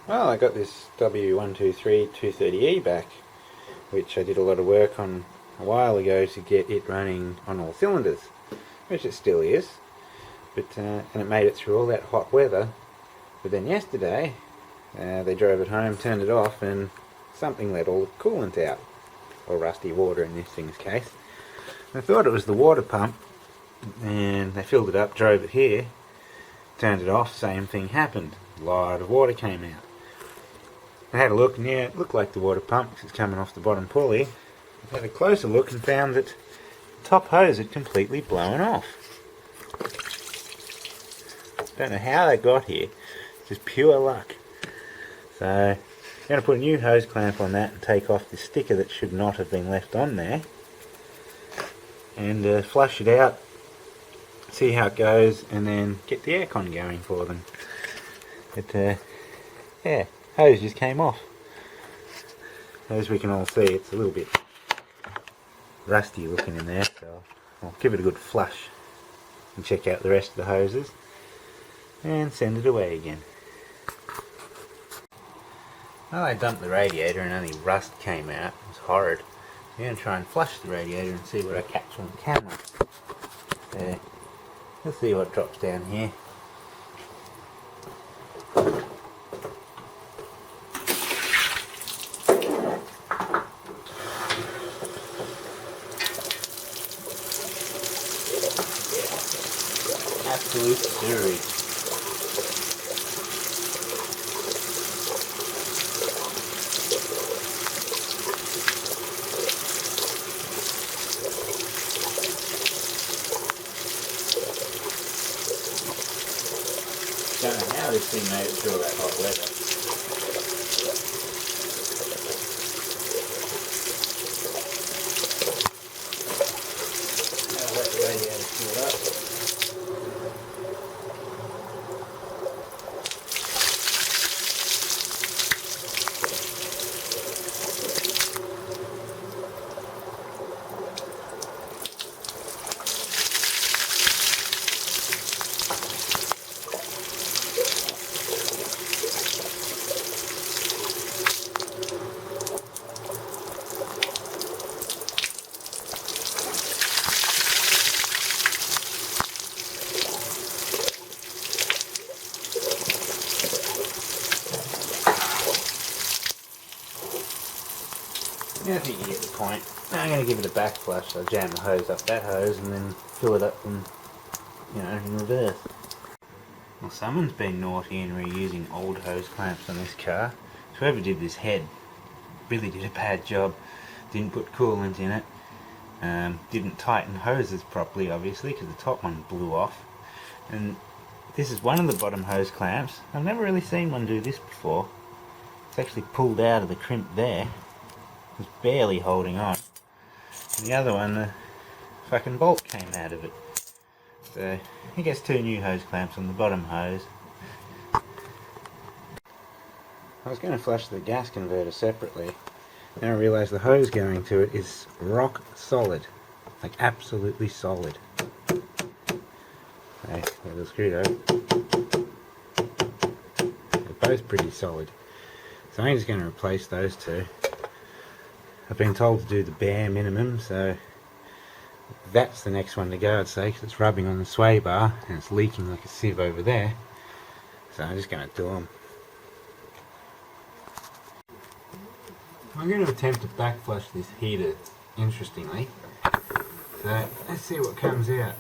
Well, I got this W123 230E back, which I did a lot of work on a while ago to get it running on all cylinders, which it still is, but and it made it through all that hot weather. But then yesterday, they drove it home, turned it off, and something let all the coolant out, or rusty water in this thing's case. I thought it was the water pump, and they filled it up, drove it here, turned it off, same thing happened. A lot of water came out. I had a look, and yeah, it looked like the water pump because it's coming off the bottom pulley. I had a closer look and found that the top hose had completely blown off. Don't know how they got here. It's just pure luck. So I'm going to put a new hose clamp on that and take off the sticker that should not have been left on there, and flush it out, see how it goes, and then get the aircon going for them. But yeah, hose just came off. As we can all see, it's a little bit rusty looking in there, so I'll give it a good flush and check out the rest of the hoses and send it away again. Well, I dumped the radiator and only rust came out. It was horrid. I'm going to try and flush the radiator and see what I catch on camera. Let's see what drops down here. Absolute sewage. Don't know how this thing made it through all that hot weather. I'll let the radiator fill up. Yeah, I think you get the point. Now I'm going to give it a back flush. I'll jam the hose up that hose and then fill it up in, in reverse. Well, someone's been naughty in reusing old hose clamps on this car. Whoever did this head really did a bad job. Didn't put coolant in it. Didn't tighten hoses properly, obviously, because the top one blew off. And this is one of the bottom hose clamps. I've never really seen one do this before. It's actually pulled out of the crimp there. Was barely holding on. And the other one, the fucking bolt came out of it. So he gets two new hose clamps on the bottom hose. I was going to flush the gas converter separately. Then I realised the hose going to it is rock solid. Like absolutely solid. Okay, there's the screwdriver. They're both pretty solid. So I'm just going to replace those two. I've been told to do the bare minimum, so that's the next one to go, I'd say, because it's rubbing on the sway bar and it's leaking like a sieve over there. So I'm just going to do them. I'm going to attempt to back flush this heater, interestingly. So let's see what comes out.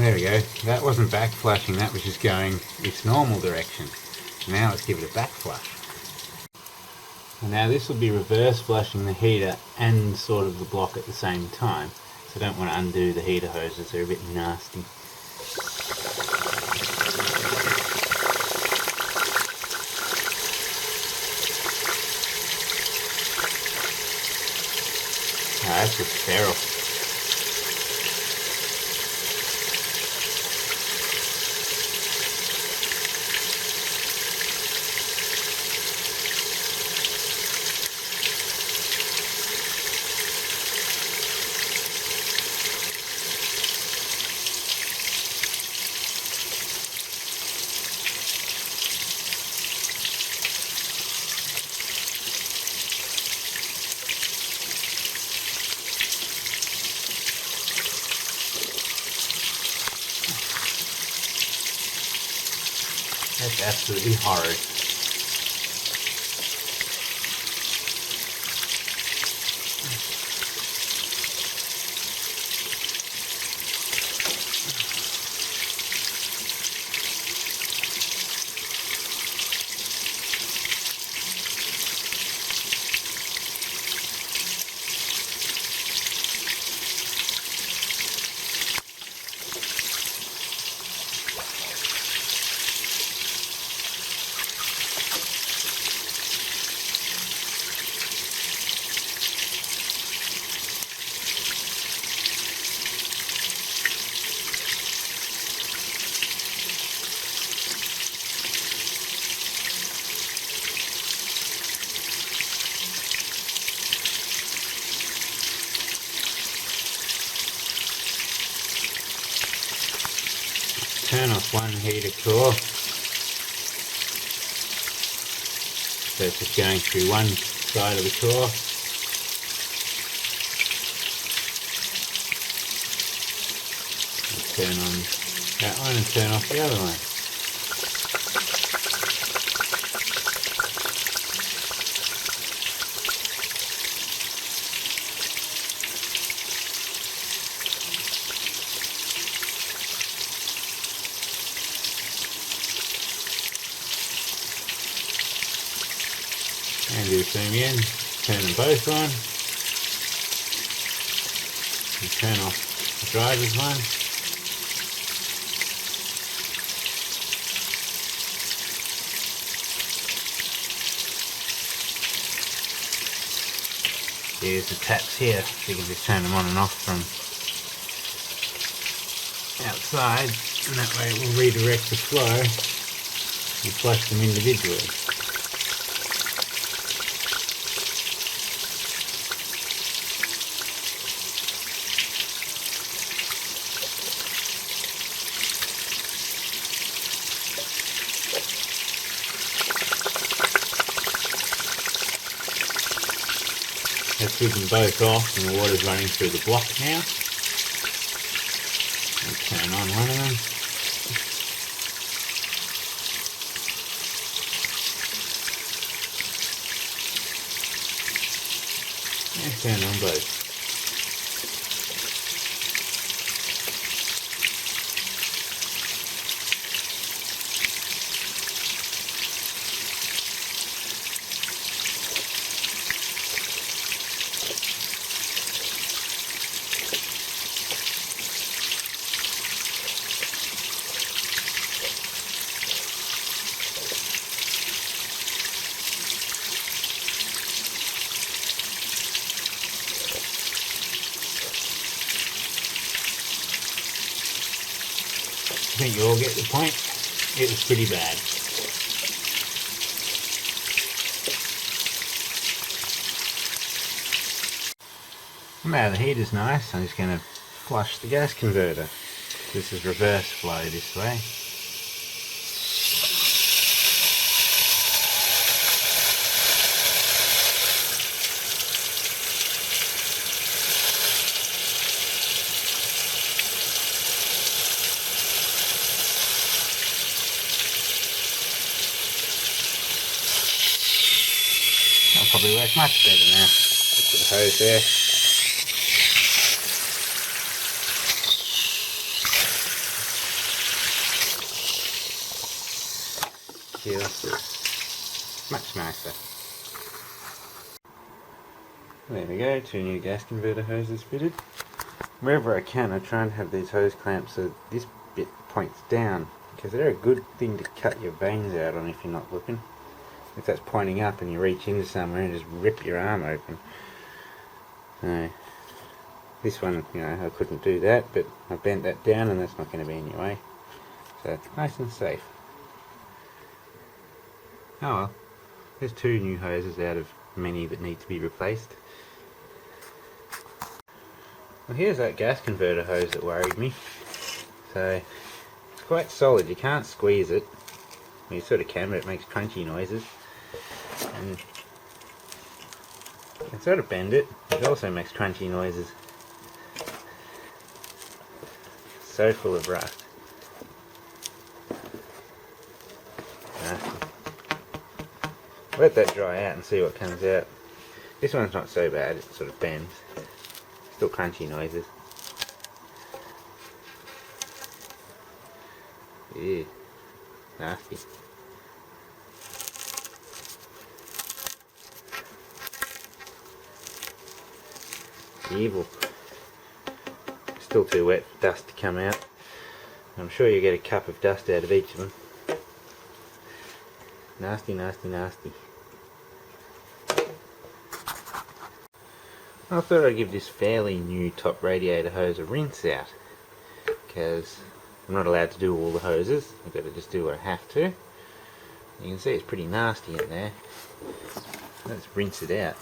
There we go. That wasn't back flushing, that was just going its normal direction. Now let's give it a back flush. And now this will be reverse flushing the heater and sort of the block at the same time. So I don't want to undo the heater hoses, they're a bit nasty. Oh, that's just feral. That's absolutely horrid. Turn off one heater core, so it's just going through one side of the core. Turn on that one and turn off the other one. And do the same again, turn them both on, and turn off the driver's one. Here's the taps here, so you can just turn them on and off from outside, and that way it will redirect the flow and flush them individually. Let's switch them both off and the water's running through the block now. I'll turn on one of them. And turn on both. I think you all get the point. It was pretty bad. Now the heater's nice, I'm just going to flush the gas converter. This is reverse flow this way. That'll probably work much better now. Just put the hose there. feel much nicer. There we go, 2 new gas converter hoses fitted. Wherever I can, I try and have these hose clamps so this bit points down, because they're a good thing to cut your veins out on if you're not looking. If that's pointing up and you reach into somewhere and just rip your arm open. So, this one, you know, I couldn't do that, but I bent that down and that's not going to be in your way. So, nice and safe. Oh well, there's 2 new hoses out of many that need to be replaced. Well, here's that gas converter hose that worried me. So, it's quite solid, you can't squeeze it. Well, you sort of can, but it makes crunchy noises. And you can sort of bend it, it also makes crunchy noises. So full of rust. Let that dry out and see what comes out. This one's not so bad, it sort of bends. Still crunchy noises. Ew, nasty. Evil. Still too wet for dust to come out. I'm sure you get a cup of dust out of each of them. Nasty, nasty, nasty. I thought I'd give this fairly new top radiator hose a rinse out, because I'm not allowed to do all the hoses. I've got to just do what I have to. You can see it's pretty nasty in there. Let's rinse it out.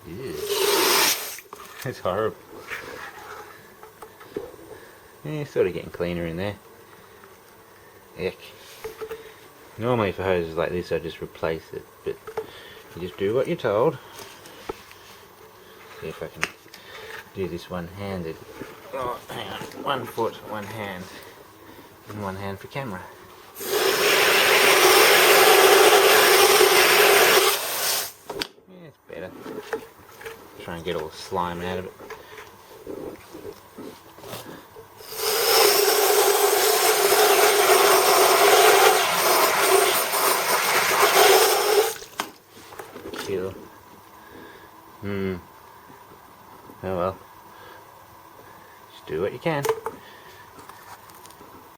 Ew. It's horrible. Yeah, sort of getting cleaner in there. Heck. Normally for hoses like this I just replace it, but you just do what you're told. See if I can do this one-handed. Oh, hang on. 1 foot, 1 hand. And 1 hand for camera. Yeah, it's better. Try and get all the slime out of it. Kill. Oh well. Just do what you can.